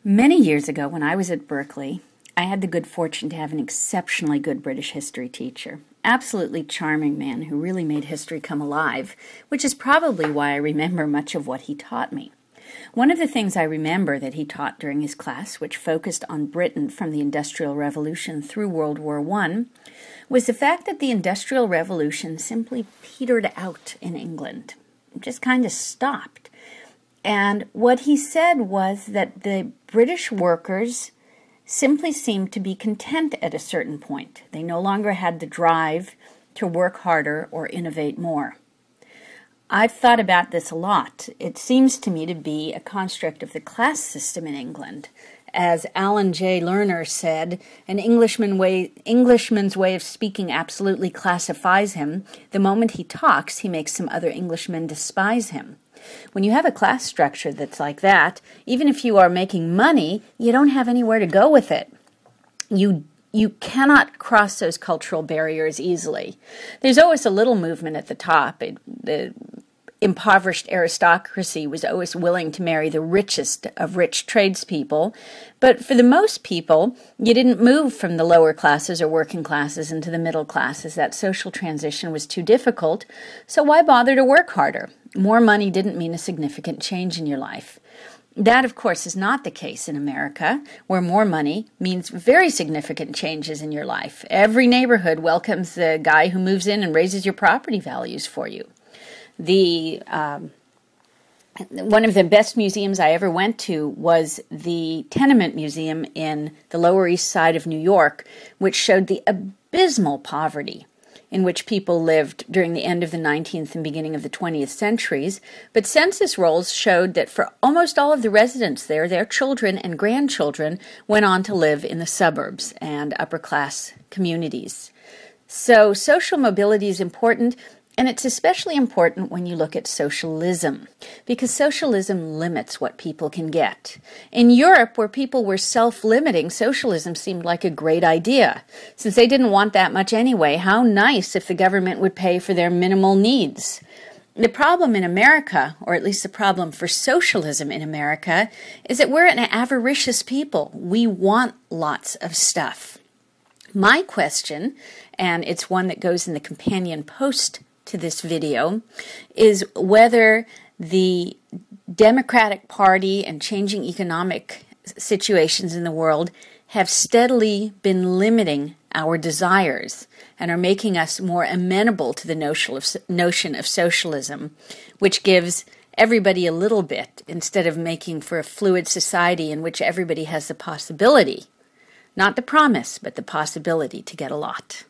Many years ago, when I was at Berkeley, I had the good fortune to have an exceptionally good British history teacher. Absolutely charming man who really made history come alive, which is probably why I remember much of what he taught me. One of the things I remember that he taught during his class, which focused on Britain from the Industrial Revolution through World War I, was the fact that the Industrial Revolution simply petered out in England. It just kind of stopped. And what he said was that the British workers simply seemed to be content at a certain point. They no longer had the drive to work harder or innovate more. I've thought about this a lot. It seems to me to be a construct of the class system in England. As Alan J. Lerner said, an Englishman's way of speaking absolutely classifies him. The moment he talks, he makes some other Englishmen despise him. When you have a class structure that's like that, even if you are making money, you don't have anywhere to go with it. You cannot cross those cultural barriers easily. There's always a little movement at the top. The impoverished aristocracy was always willing to marry the richest of rich tradespeople, but for the most people, you didn't move from the lower classes or working classes into the middle classes. That social transition was too difficult, so why bother to work harder? More money didn't mean a significant change in your life. That, of course, is not the case in America, where more money means very significant changes in your life. Every neighborhood welcomes the guy who moves in and raises your property values for you. One of the best museums I ever went to was the Tenement Museum in the Lower East Side of New York, which showed the abysmal poverty in which people lived during the end of the 19th and beginning of the 20th centuries, but census rolls showed that for almost all of the residents there, their children and grandchildren went on to live in the suburbs and upper-class communities. So social mobility is important, and it's especially important when you look at socialism, because socialism limits what people can get. In Europe, where people were self-limiting, socialism seemed like a great idea. Since they didn't want that much anyway, how nice if the government would pay for their minimal needs. The problem in America, or at least the problem for socialism in America, is that we're an avaricious people. We want lots of stuff. My question, and it's one that goes in the companion post to this video, is whether the Democratic Party and changing economic situations in the world have steadily been limiting our desires and are making us more amenable to the notion of socialism, which gives everybody a little bit instead of making for a fluid society in which everybody has the possibility, not the promise, but the possibility to get a lot.